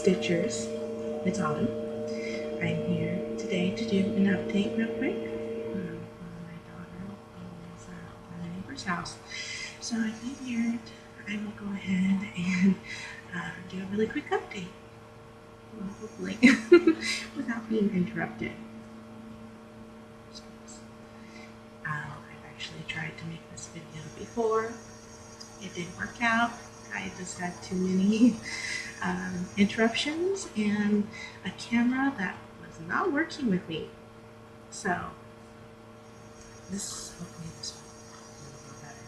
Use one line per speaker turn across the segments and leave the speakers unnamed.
Stitchers. It's autumn. I'm here today to do an update real quick on my daughter is at my neighbor's house. So I figured I will go ahead and do a really quick update. Well, hopefully without being interrupted. I've actually tried to make this video before. It didn't work out. I just had too many interruptions and a camera that was not working with me. So hopefully this will be better.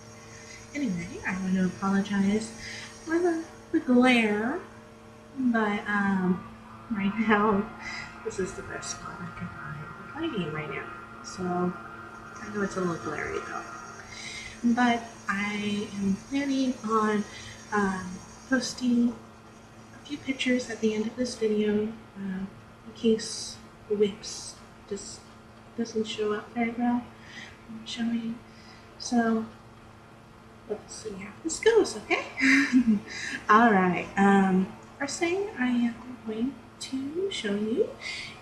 Anyway, I want to apologize for the glare, but right now this is the best spot I can find for lighting right now. So I know it's a little glary though. But I am planning on posting a few pictures at the end of this video in case the wicks just doesn't show up very well. I'm showing. So let's see how this goes, okay? Alright, first thing I am going to show you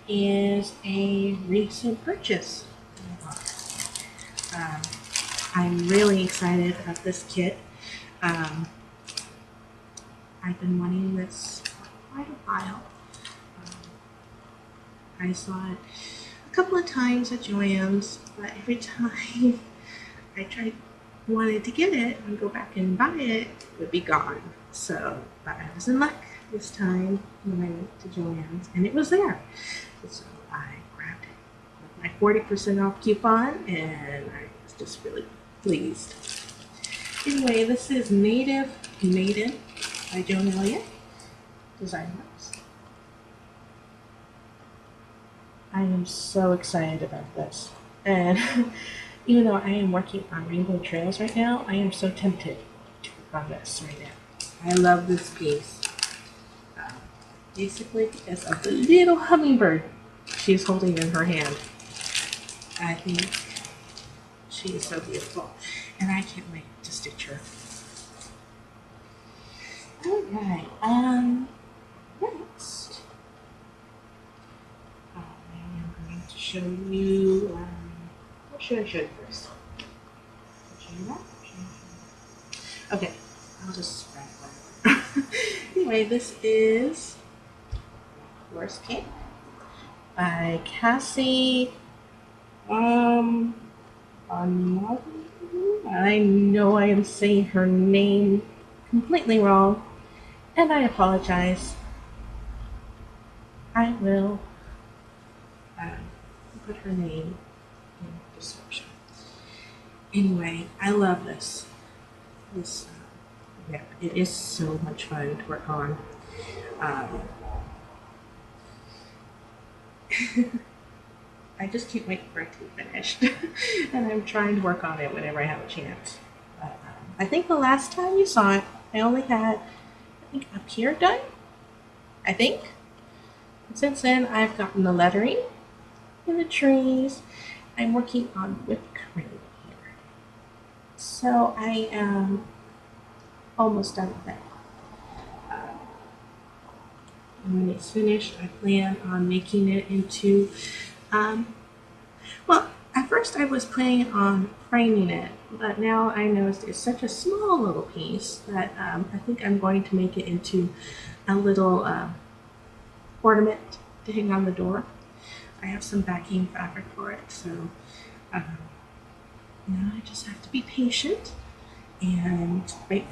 is a recent purchase. I'm really excited about this kit. I've been wanting this for quite a while. I saw it a couple of times at Joan's, but every time I wanted to get it and go back and buy it, it would be gone. So, but I was in luck this time when I went to Joan's and it was there. So I grabbed it with my 40% off coupon and I was just really pleased. Anyway, this is Native Maiden by Joan Elliott. Designers. I am so excited about this. And even though I am working on Rainbow Trails right now, I am so tempted to work on this right now. I love this piece. Basically because of the little hummingbird she's holding in her hand. I think she is so beautiful, and I can't wait to stitch her. Alright, next, I am going to show you, what should I show you first? Show you that? Okay, I'll just grab whatever. Anyway, this is Horse Cake by Cassie, I know I am saying her name completely wrong, and I apologize. I will put her name in the description. Anyway, I love this. Yeah, it is so much fun to work on. I just can't wait for it to be finished. And I'm trying to work on it whenever I have a chance. But, I think the last time you saw it, I only had, up here done. I think. And since then, I've gotten the lettering and the trees. I'm working on whipped cream here. So I am almost done with it. And when it's finished, I plan on making it into, well, at first I was planning on framing it, but now I noticed it's such a small little piece that I think I'm going to make it into a little ornament to hang on the door. I have some backing fabric for it, so you know, I just have to be patient and wait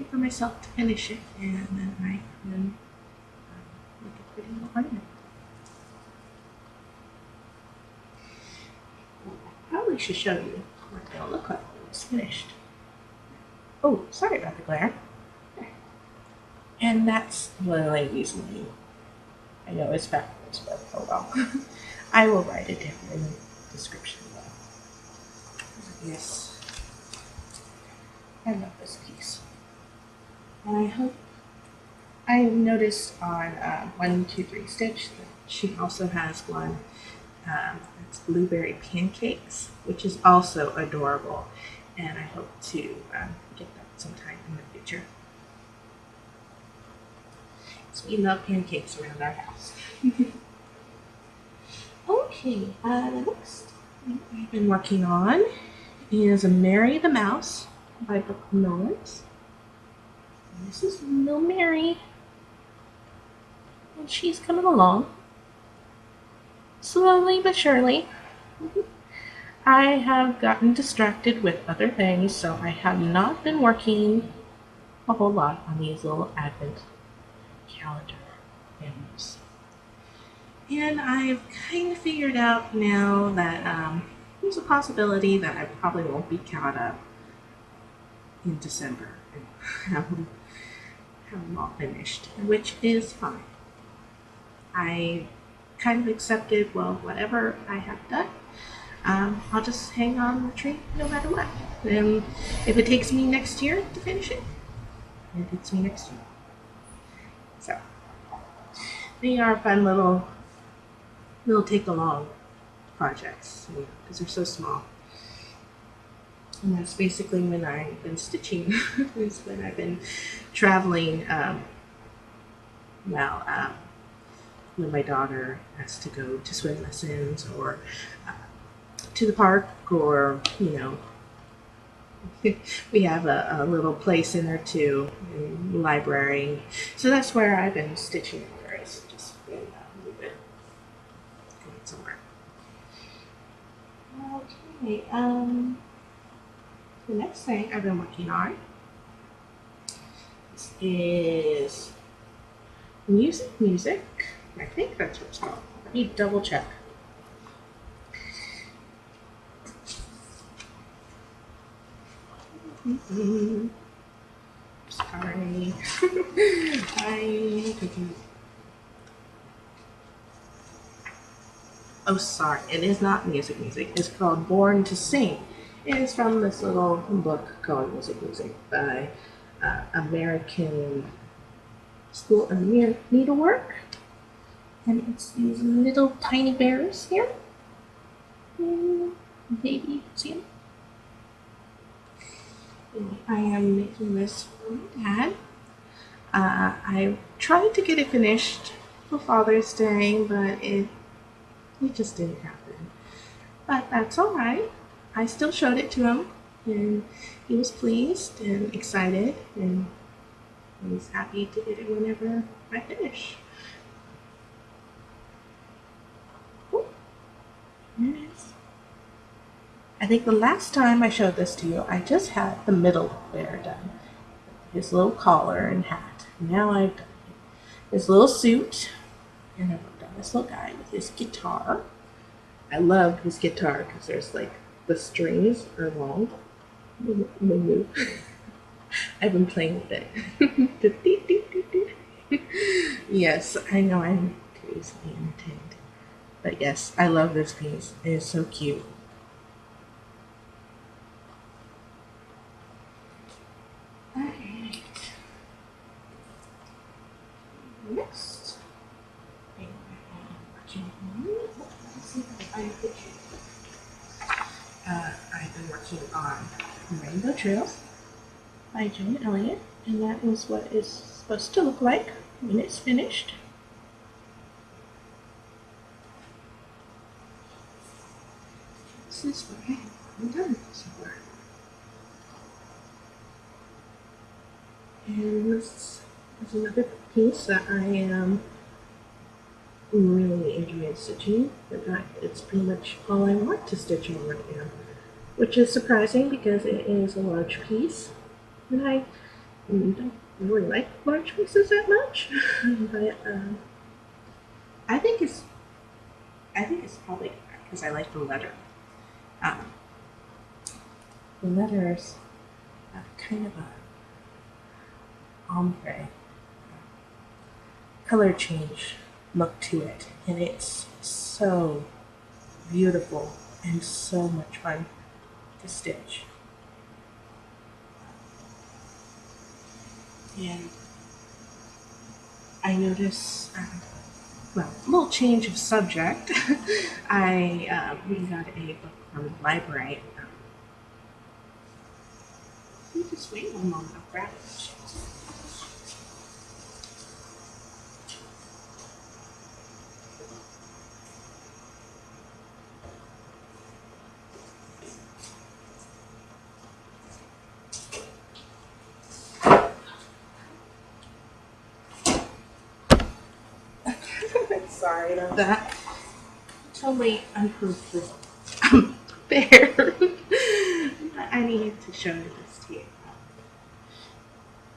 for myself to finish it, and then I can make a pretty little ornament. I probably should show you what it'll look like when it's finished. Oh, sorry about the glare. And that's the lady's name. I know it's backwards, but oh well. I will write it down in the description below. Yes. I love this piece. And I hope, I noticed on 1, 2, 3 Stitch that she also has one that's blueberry pancakes, which is also adorable. And I hope to get that sometime in the future. So we love pancakes around our house. Okay, the next thing I've been working on is Mary the Mouse by Brooke Nolan. This is little Mary, and she's coming along slowly but surely. I have gotten distracted with other things, so I have not been working a whole lot on these little advent calendar animals. And I've kind of figured out now that there's a possibility that I probably won't be caught up in December and have them all finished, which is fine. I kind of accepted, well, whatever I have done, I'll just hang on the tree no matter what. And if it takes me next year to finish it, it takes me next year. So they are fun little take-along projects because they're so small. And that's basically when I've been stitching. Is when I've been traveling. When my daughter has to go to swim lessons or to the park, or we have a little play center too, in library. So that's where I've been stitching others, just a little bit going somewhere. Okay, the next thing I've been working on is music. I think that's what it's called. Let me double check. Sorry. Oh, sorry. It is not music. It's called Born to Sing. It is from this little book called Music by American School of Needlework. And it's these little tiny bears here. Baby, see them? I am making this for my dad. I tried to get it finished for Father's Day, but it just didn't happen. But that's all right. I still showed it to him, and he was pleased and excited, and he's happy to get it whenever I finish. Oh, there it is. I think the last time I showed this to you, I just had the middle bear done. His little collar and hat. Now I've done his little suit, and I've done this little guy with his guitar. I love his guitar because there's like the strings are long. They move. I've been playing with it. Yes, I know I'm too easily entertained. But yes, I love this piece. It is so cute. Alright. Next thing I'm working on. Let's see if I can find a picture. I've been working on Rainbow Trails by Joan and Elliott, and that is what it's supposed to look like when it's finished. This is what I haven't done so far. And this is another piece that I am really enjoying stitching. In fact, it's pretty much all I want to stitch on right now, which is surprising because it is a large piece, and I don't really like large pieces that much. But I think it's probably because I like the letter. The letters have kind of a ombre color change look to it, and it's so beautiful and so much fun to stitch. And I notice, well, a little change of subject. We got a book from the library. Let me just wait one moment. I'll grab it. Sorry about that. Totally unprofessional. Bear. But I needed to show this to you.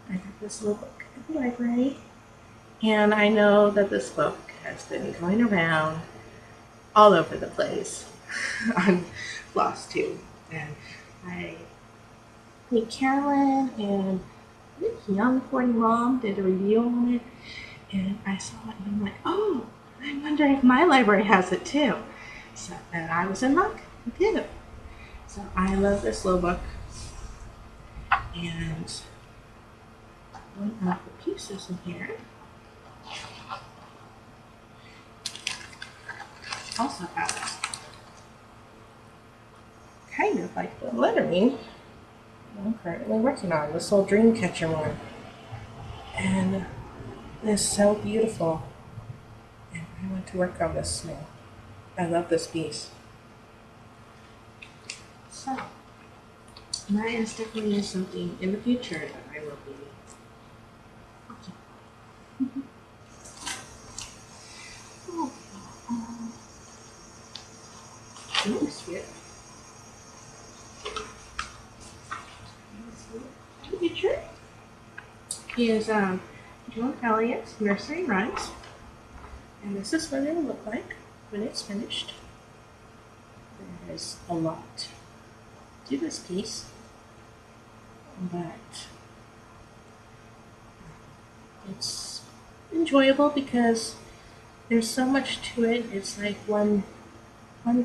I got this little book at the library, and I know that this book has been going around all over the place on Flosstube, and I think Carolyn and I think Young Corny Mom did a review on it, and I saw it and I'm like, oh, I wonder if my library has it too. So, and I was in luck, it did. So I love this little book, and one of the pieces in here also has kind of like the lettering I'm currently working on, this little dream catcher one. And it's so beautiful. And I want to work on this now. I love this piece. So, that is definitely something in the future that I will be working on. Nursery. The picture is Joan Elliott's Nursery Runs, and this is what it will look like when it's finished. There is a lot to this piece, but it's enjoyable because there's so much to it. It's like one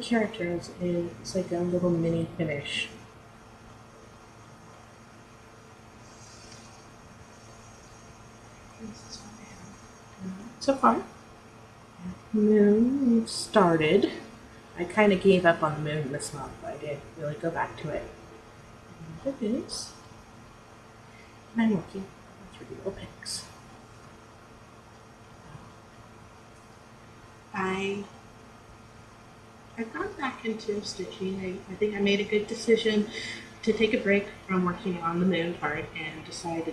character is like a little mini finish. This is what I have so far. Moon started. I kind of gave up on the moon this month, but I did really go back to it. And it is. And I'm working on 3 little pigs. I've gone back into stitching. I think I made a good decision to take a break from working on the moon part and decide to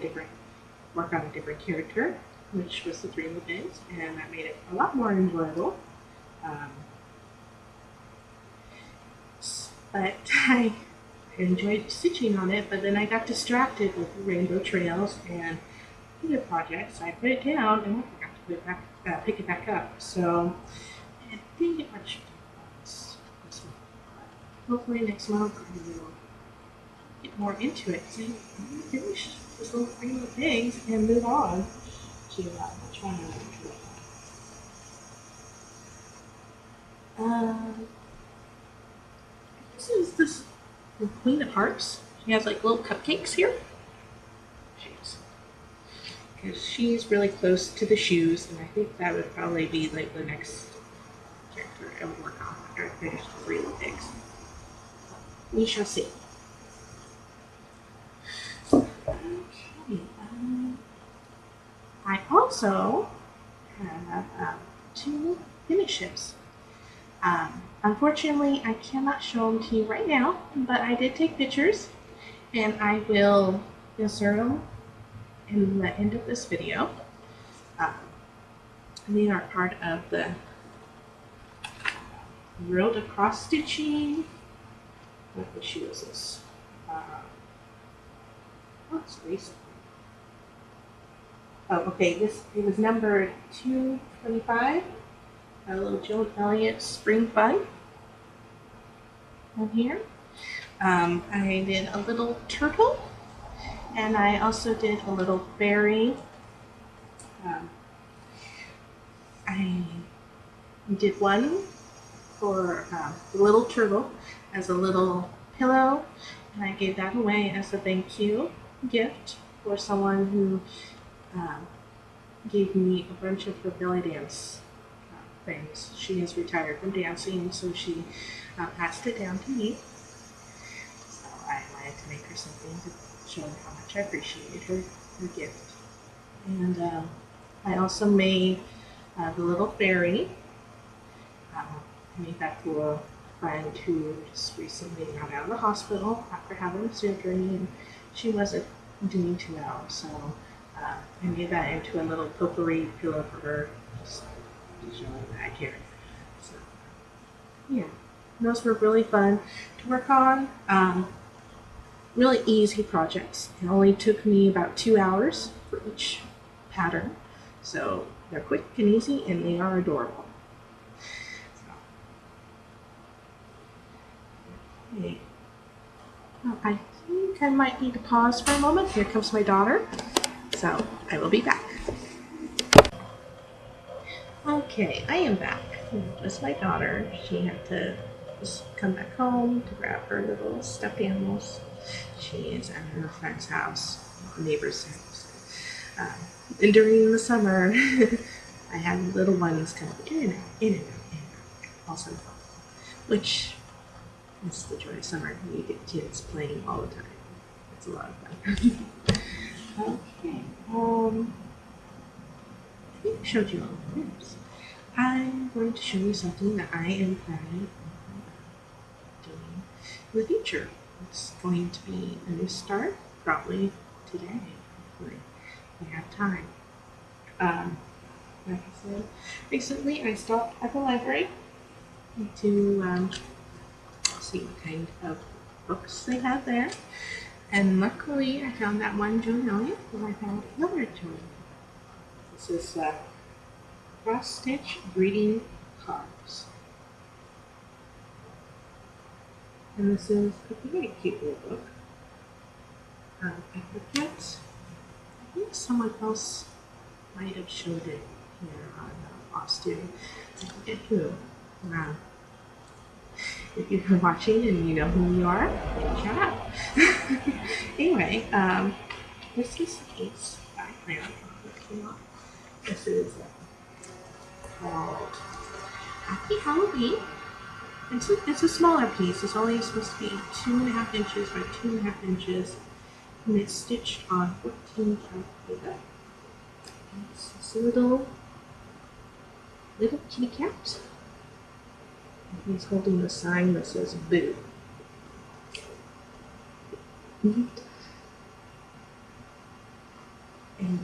work on a different character, which was the 3 little pigs, and that made it a lot more enjoyable. But I enjoyed stitching on it, but then I got distracted with the rainbow trails and other projects. I put it down and I forgot to put it back, pick it back up. So I didn't get much this month. Hopefully next month I will get more into it. So I'm going to finish this little 3 little pigs and move on to which one I'm going to This is this Queen of Hearts. She has like little cupcakes here. Because she's really close to the shoes, and I think that would probably be like the next character I would work on after I finish the 3 little pigs. We shall see. Okay. I also have 2 finishes. Unfortunately, I cannot show them to you right now, but I did take pictures, and I will insert them in the end of this video. They are part of the road across stitching. What issue is this? What's recent? Oh, okay. It was number 225. A little Joan Elliott Spring Fun on here. I did a little turtle, and I also did a little fairy. I did one for the little turtle as a little pillow, and I gave that away as a thank you gift for someone who gave me a bunch of her belly dance things. She has retired from dancing, so she passed it down to me. So I wanted to make her something to show her how much I appreciated her gift. And I also made the little fairy. I made that for a friend who just recently got out of the hospital after having surgery, and she wasn't doing too well. So I made that into a little potpourri pillow for her. Just to show you back here. So, yeah, those were really fun to work on. Really easy projects. It only took me about 2 hours for each pattern. So they're quick and easy and they are adorable. So, okay. Well, I think I might need to pause for a moment. Here comes my daughter. So I will be back. Okay, I am back. Just my daughter. She had to just come back home to grab her little stuffed animals. She is at her friend's house, neighbor's house. And during the summer, I had little ones come in and out, in and out, in and out, all summer long, which is the joy of summer. You get kids playing all the time. It's a lot of fun. Okay. I think I showed you all the tips. I'm going to show you something that I am planning on doing in the future. It's going to be a new start, probably today. Hopefully, I have time. Like I said, recently I stopped at the library to see what kind of books they have there. And luckily, I found that one Joan Elliott, and I found another Joan. This is cross-stitch greeting cards. And this is a very cute little book. I forget, I think someone else might have showed it here on Flosstube. I forget who. If you're watching and you know who you are, shout out. Anyway, this is the case I plan on working on. This is called Happy Halloween. It's a smaller piece. It's only supposed to be 2.5 inches by 2.5 inches. And it's stitched on 14 count paper. It's this little kitty cat. And he's holding the sign that says boo. And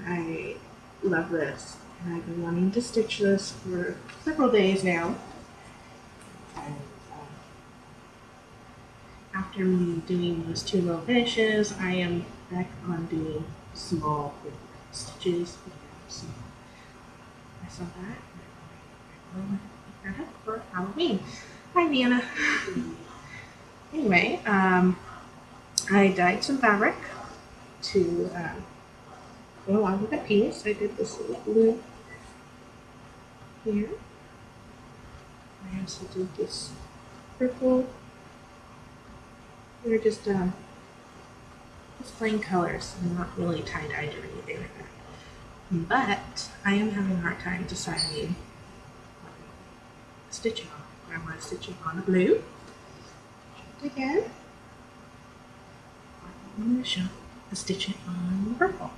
I love this. And I've been wanting to stitch this for several days now. And after me doing those 2 little finishes, I am back on doing small stitches. So I saw that. I will pick that up for Halloween. Hi, Nana. Anyway, I dyed some fabric to go along with the piece. I did this little blue here. I also did this purple. They're just plain colors, not really tie-dyed or anything like that. But I am having a hard time deciding stitching on. I want to stitch it on the blue. Again, I'm going to stitch it on the purple.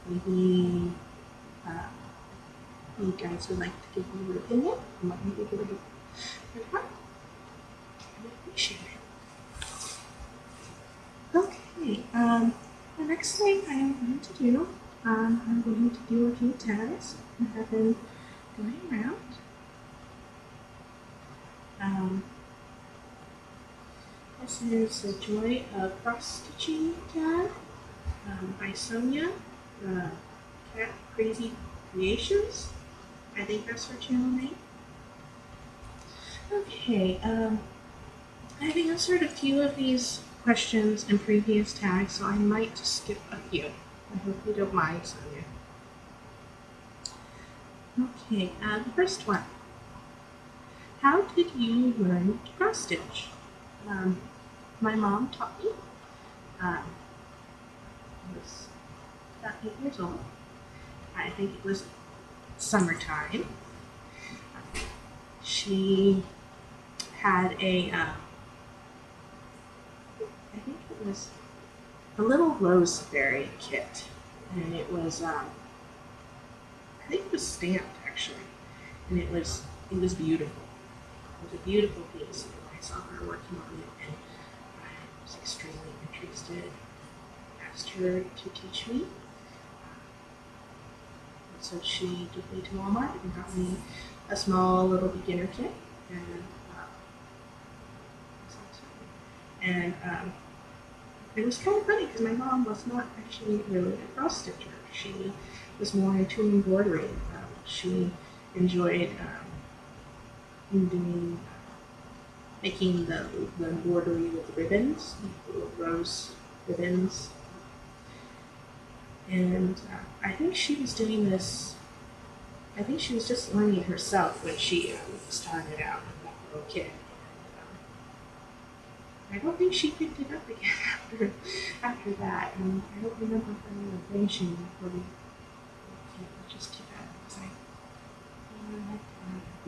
Maybe you guys would like to give me your opinion. I might maybe give it a try. I appreciate it. Okay, the next thing I am going to do, I'm going to do a few tags that have been going around. This is the Joy of Cross-Stitching tag by Sonia, Cat Crazy Creations. I think that's her channel name. Okay, I've answered a few of these questions in previous tags, so I might skip a few. I hope you don't mind, Sonia. Okay, the first one. How did you learn to cross stitch? My mom taught me. I was about 8 years old. I think it was summertime. She had a, I think it was a little roseberry kit, and it was, I think it was stamped actually, and it was beautiful. It was a beautiful piece. I saw her working on it, and I was extremely interested. I asked her to teach me. So she took me to Walmart and got me a small little beginner kit, and and it was kind of funny because my mom was not actually really a cross stitcher. She was more into embroidery. She enjoyed doing making the embroidery with ribbons, little rose ribbons. And I think she was doing this, I think she was just learning herself when she started out with that little kid. I don't think she picked it up again after that, and I don't remember her finishing that little kid, which is too bad because I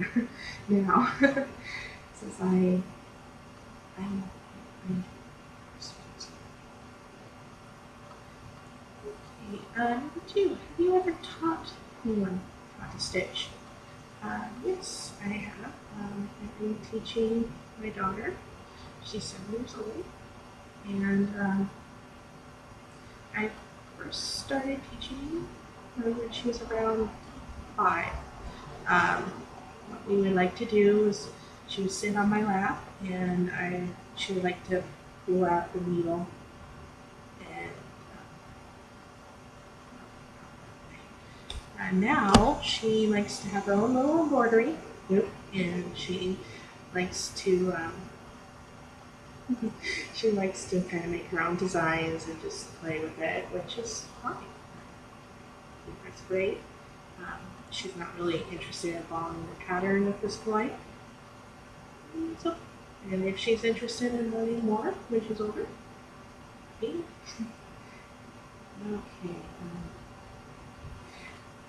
like now since I'm number 2. Have you ever taught anyone how to stitch? Yes, I have. I've been teaching my daughter. She's 7 years old, and I first started teaching her when she was around 5. What we would like to do is she would sit on my lap, and she would like to pull out the needle and now she likes to have her own little embroidery. Yep. And she likes to she likes to kind of make her own designs and just play with it, which is fine. I think that's great. She's not really interested in following the pattern at this point. So, and if she's interested in learning more when she's older, okay.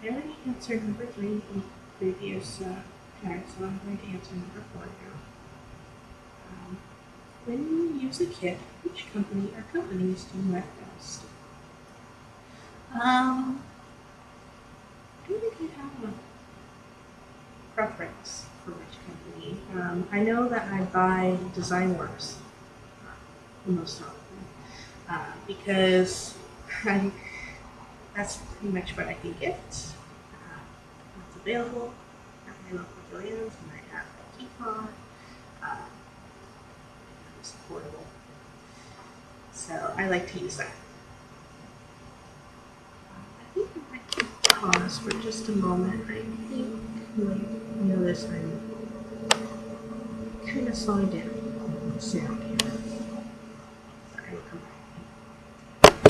I already answered number 3 in the previous tag, so I'm going to answer number 4 now. When you use a kit, which company or companies do you like best? I don't think I have a preference for which company. I know that I buy Designworks most often because that's pretty much what I can get. It's available at my local Joann's, and I have a coupon. It's affordable, so I like to use that. I think I might pause for just a moment. I think you might notice I'm kind of slowing down the sound here. Sorry, I'll come back.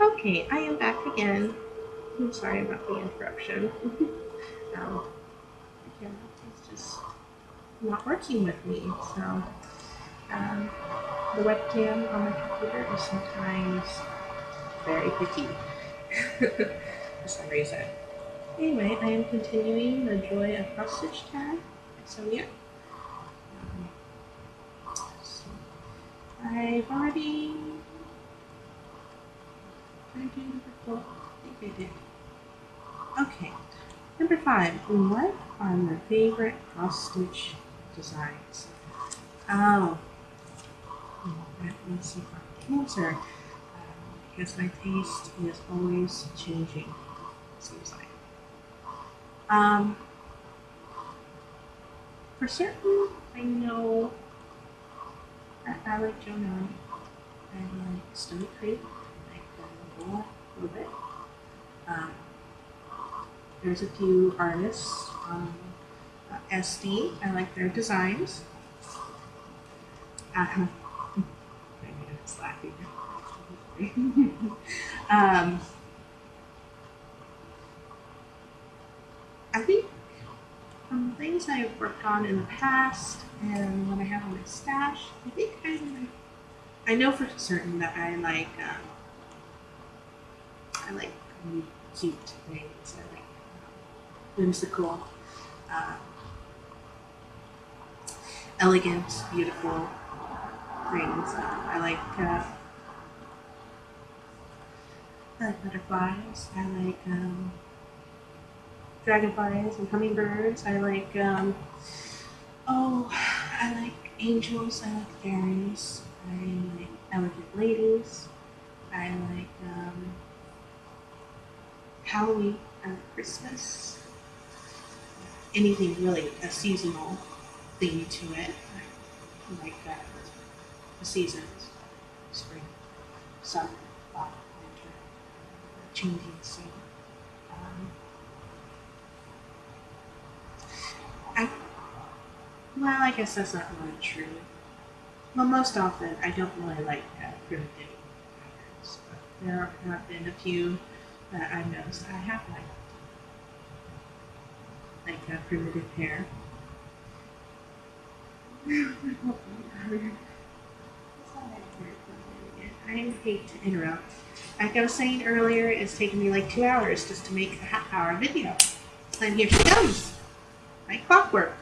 Okay, I am back again. I'm sorry about the interruption. Yeah, it's just not working with me, so the webcam on my computer is sometimes very picky for some reason. Anyway, I am continuing the Joy of Cross Stitch tag. So yeah, I've already. Did I do number 4? I think I did. Okay, number 5. What are your favorite cross stitch designs? Oh, let's see if I can answer. Because my taste is always changing, it seems like. For certain, I know I like Joan. I like Stony Creek. I like Boa a little bit. There's a few artists. SD, I like their designs. Maybe I was laughing. I think from things I've worked on in the past and when I have on my stash, I think I know for certain that I like cute things. I like whimsical, elegant, beautiful things. I like butterflies. I like dragonflies and hummingbirds. I like I like angels. I like fairies. I like elegant ladies. I like Halloween and Christmas. Anything really a seasonal thing to it, like the seasons, spring, summer, fall, winter, changing. So, um, I, well, I guess that's not really true. Well, most often I don't really like primitive patterns, but there have been a few that I've noticed I have like primitive hair. I hate to interrupt. Like I was saying earlier, it's taken me like 2 hours just to make a half-hour video. And here she comes, like clockwork.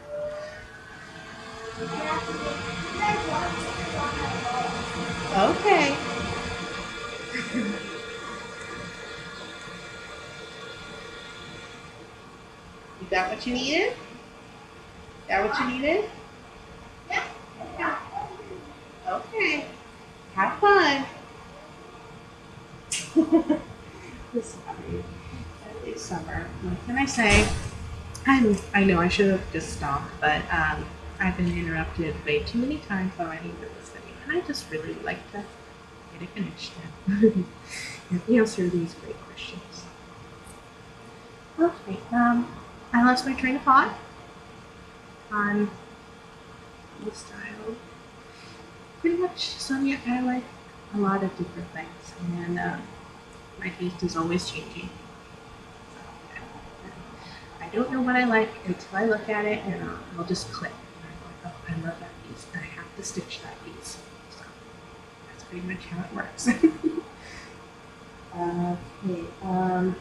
Okay. You got what you needed? Got what you needed? Yeah. Okay. Have fun. It's summer. What can I say? I know I should have just stopped, but I've been interrupted way too many times already with this video, and I just really like to get it finished and answer these great questions. Okay, I lost my train of thought on the style. Pretty much, Sonia, I like a lot of different things, and my taste is always changing. I don't know what I like until I look at it, and I'll just click. And I'm like, oh, I love that piece, and I have to stitch that piece. So that's pretty much how it works. Okay.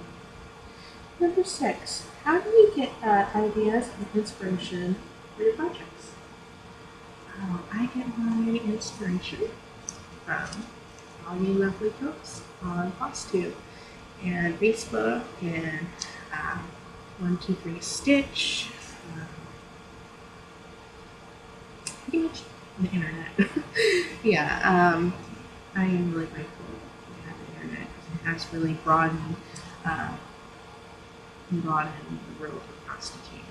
Number 6. How do you get ideas and inspiration for your projects? I get my inspiration from all you lovely folks on Flosstube and Facebook and 123 Stitch, pretty much the internet. Yeah, I am really grateful to have the internet because it has really broadened the world of cross-stitching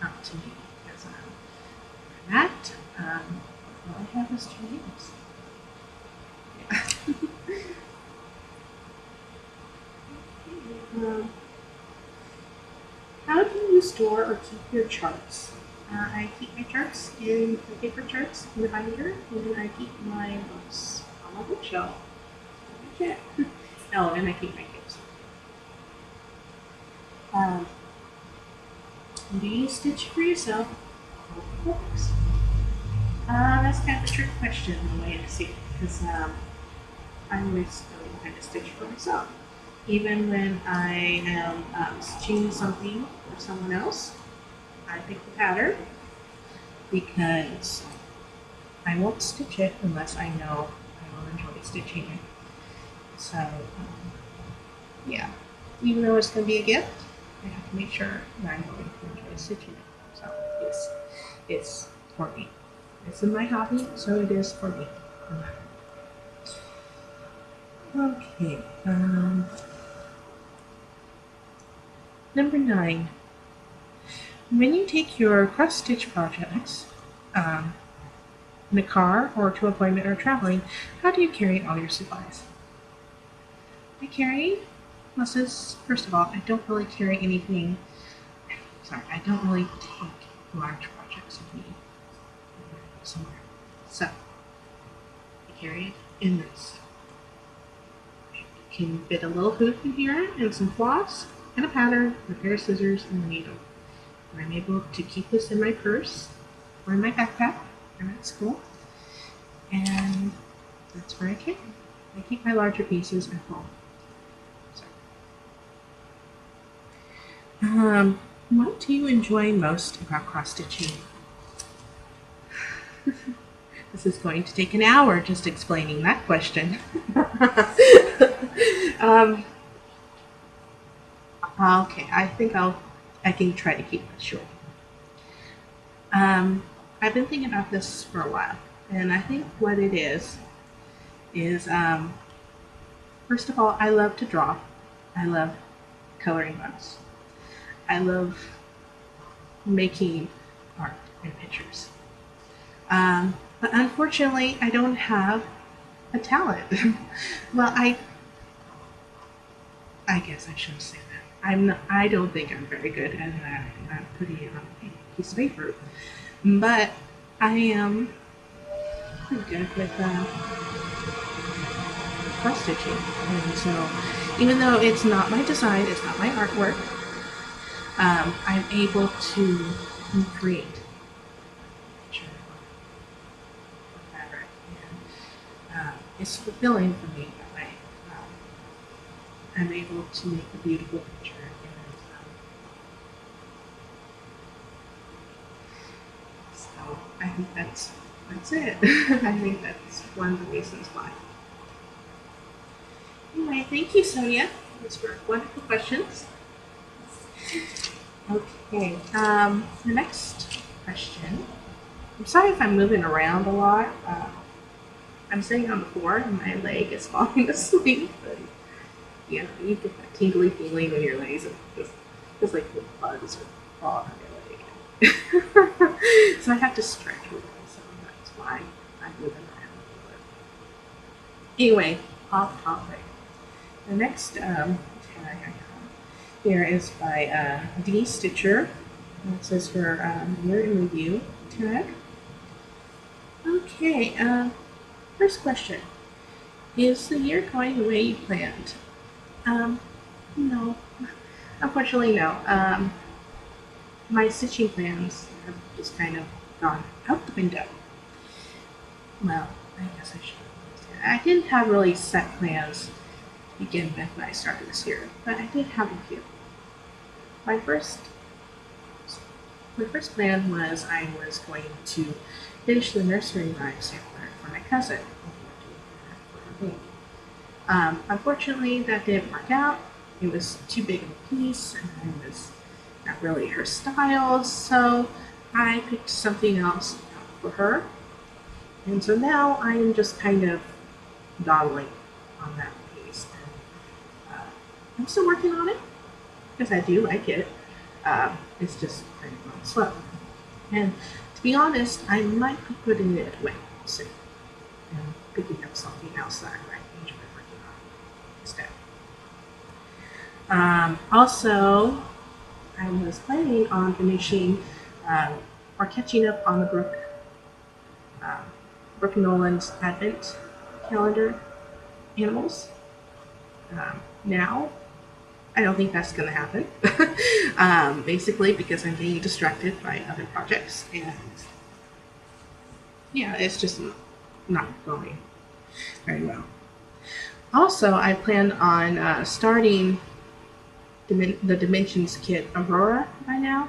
up to me. Because for that, all I have is 2 names. Yeah. How do you store or keep your charts? I keep my charts in the paper charts in the binder, and then I keep my books on my bookshelf. That's it. Oh, and I keep my gifts. Do you stitch for yourself or for others? That's kind of a trick question the way I see it, because I always really kind of stitch for myself. Even when I am stitching something for someone else, I pick the pattern because I won't stitch it unless I know I will enjoy stitching it. So, yeah, even though it's going to be a gift, I have to make sure that I'm going to enjoy stitching it. So, yes, it's for me. It's my hobby, so it is for me. Okay. Number 9. When you take your cross-stitch projects in a car or to an appointment or traveling, how do you carry all your supplies? First of all, I don't really carry anything. Sorry, I don't really take large projects with me somewhere. So, I carry it in this. You can fit a little hoop in here and some floss and a pattern, a pair of scissors, and a needle. And I'm able to keep this in my purse or in my backpack. I'm at school, and that's where I keep. I keep my larger pieces at home. So, what do you enjoy most about cross stitching? This is going to take an hour just explaining that question. Okay, I think I can try to keep it short. I've been thinking about this for a while, and I think what it is first of all, I love to draw. I love coloring books. I love making art and pictures. But unfortunately, I don't have a talent. Well, I guess I shouldn't say that. I don't think I'm very good at putting it on a piece of paper. But I am pretty good with cross stitching. And so, even though it's not my design, it's not my artwork, I'm able to create a picture of fabric. And it's fulfilling for me that way. I'm able to make a beautiful picture. And so I think that's it. I think that's one of the reasons why. Anyway, thank you, Sonia. Those were wonderful questions. Okay, the next question. I'm sorry if I'm moving around a lot. I'm sitting on the floor and my leg is falling asleep. But, you get that tingly feeling when your legs are just like little bugs are crawling on your leg. So I have to stretch with them, so that's why I'm moving around a little bit. Anyway, off topic. The next tag I have here is by D. Stitcher. It says her year in review tag. Okay, first question. Is the year going the way you planned? No. Unfortunately, no. My stitching plans have just kind of gone out the window. Well, I guess I should. I didn't have really set plans to begin with when I started this year, but I did have a few. My first plan was I was going to finish the nursery rhyme sampler for my cousin. Unfortunately, that didn't work out. It was too big of a piece, and it was not really her style, so I picked something else for her. And so now I am just kind of dawdling on that piece. And, I'm still working on it, because I do like it. It's just kind of going slow. And to be honest, I might be putting it away soon and picking up something else that I might enjoy working on instead. Also, I was planning on finishing or catching up on the Brooke Nolan's Advent calendar animals. Now, I don't think that's going to happen. Basically, because I'm being distracted by other projects, and yeah, it's just not going very well. Also, I plan on starting the Dimensions kit Aurora by now.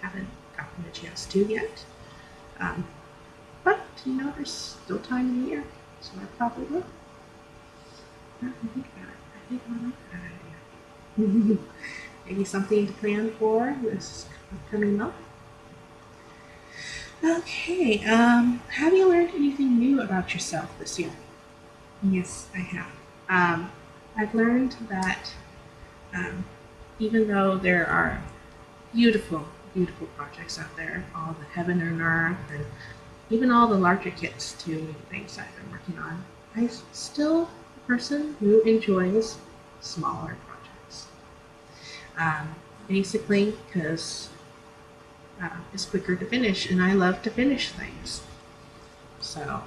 Haven't gotten a chance to yet. But, there's still time in the year, so I probably will. I think about it. I think I like that idea. Maybe something to plan for this upcoming month. Okay, have you learned anything new about yourself this year? Yes, I have. I've learned that even though there are beautiful, beautiful projects out there, all the heaven and earth, and even all the larger kits too, things I've been working on, I'm still a person who enjoys smaller projects. Basically, because it's quicker to finish, and I love to finish things. So,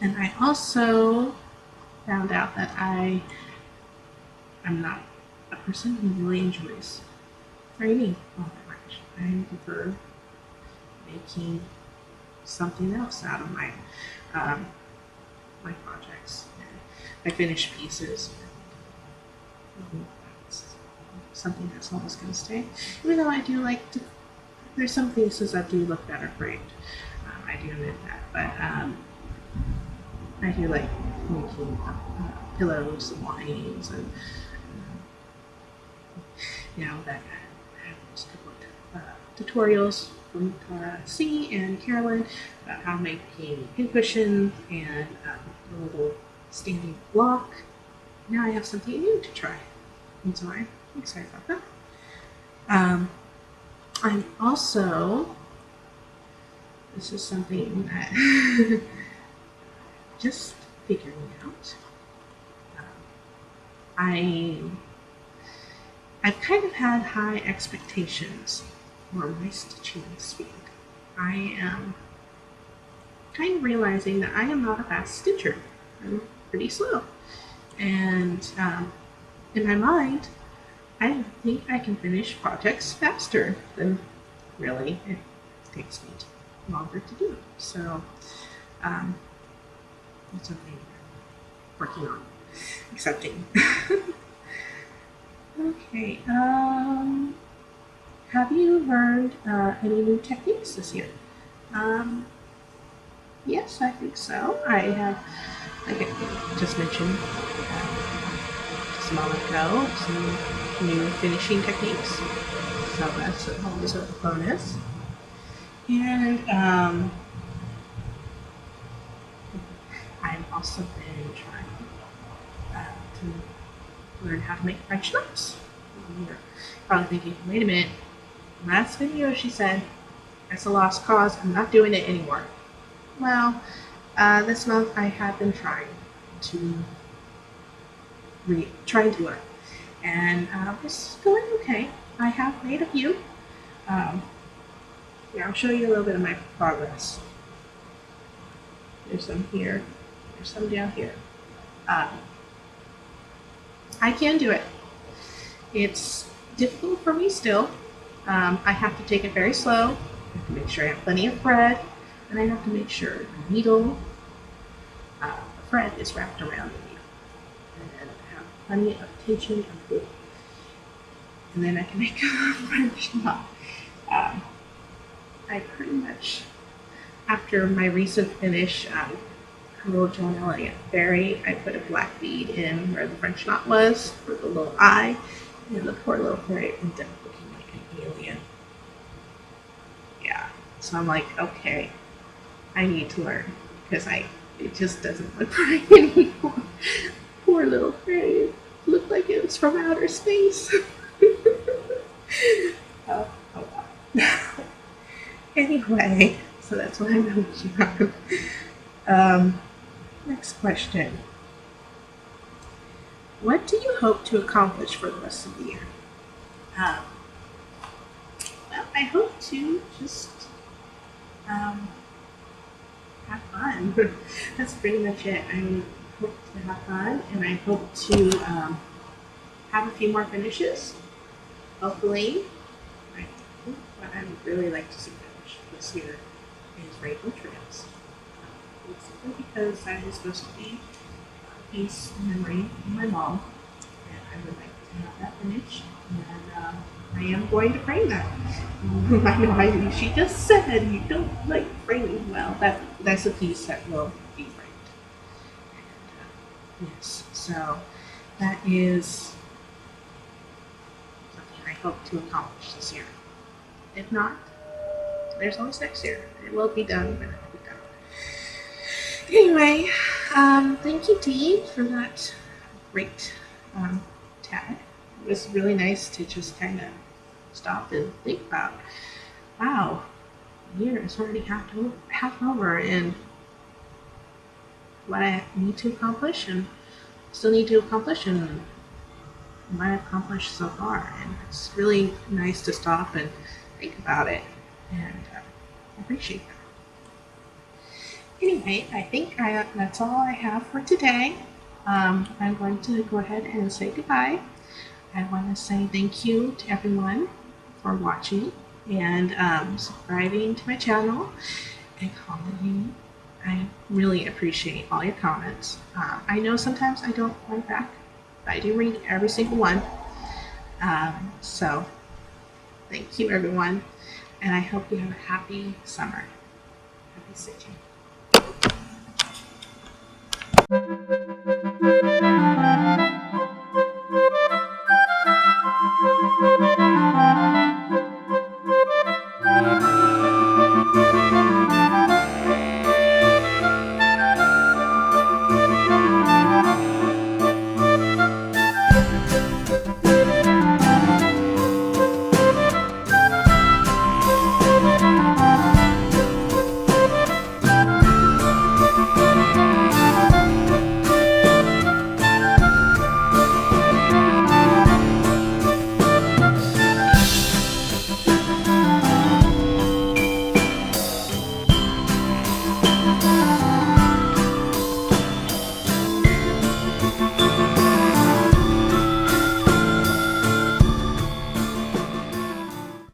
and I also found out that I'm not a person who really enjoys framing all that much. I prefer making something else out of my my projects. I finish pieces. Something that's always going to stay. Even though I do like to, there's some pieces that do look better framed. I do admit that, but I do like making pillows and linings, and that I have a couple of tutorials from C and Carolyn about how making pincushions and a little standing block now I have something new to try. And so I'm excited about that. I'm also, this is something that just figuring out. I've kind of had high expectations for my stitching speed. I am kind of realizing that I am not a fast stitcher. I'm pretty slow. And in my mind, I think I can finish projects faster than really it takes me longer to do. So that's something I'm working on, accepting. Okay. Have you learned any new techniques this year? Yes, I think so. I have, like I just mentioned just a moment ago, some new finishing techniques. So that's always a bonus. And I've also been trying to learn how to make French knots. You're probably thinking, wait a minute, last video she said that's a lost cause, I'm not doing it anymore. Well, this month I have been trying to learn, and it's going okay. I have made a few. Yeah, I'll show you a little bit of my progress. There's some here, there's some down here. I can do it. It's difficult for me still. I have to take it very slow. I have to make sure I have plenty of thread, and I have to make sure the needle, the thread is wrapped around the needle, and then I have plenty of tension and pull, and then I can make a French knot. I pretty much, after my recent finish, little Joan Elliott berry, I put a black bead in where the French knot was for the little eye, and the poor little fairy ended up looking like an alien. Yeah, so I'm like, okay, I need to learn, because it just doesn't look right anymore. Poor little fairy, it looked like it was from outer space. Oh wow. Anyway, so that's what I'm working on. Next question. What do you hope to accomplish for the rest of the year? Well, I hope to just have fun. That's pretty much it. I hope to have fun, and I hope to have a few more finishes. Hopefully, I think what I would really like to see finished this year is rainbow trails. It's simply because that is supposed to be a piece of memory of my mom, and I would like to have that finished. And I am going to frame that. I know she just said you don't like framing. Well, that's a piece that will be framed. And, yes, so that is something I hope to accomplish this year. If not, there's always next year. It will be done, but it will be done. Anyway, thank you, Dee, for that great tag. It was really nice to just kind of stop and think about, wow, the year is already half over, and what I need to accomplish and still need to accomplish, and what I've accomplished so far. And it's really nice to stop and think about it, and I appreciate that. Anyway, I think that's all I have for today. I'm going to go ahead and say goodbye. I want to say thank you to everyone for watching and subscribing to my channel and commenting. I really appreciate all your comments. I know sometimes I don't write back, but I do read every single one. So thank you, everyone, and I hope you have a happy summer. Happy stitching.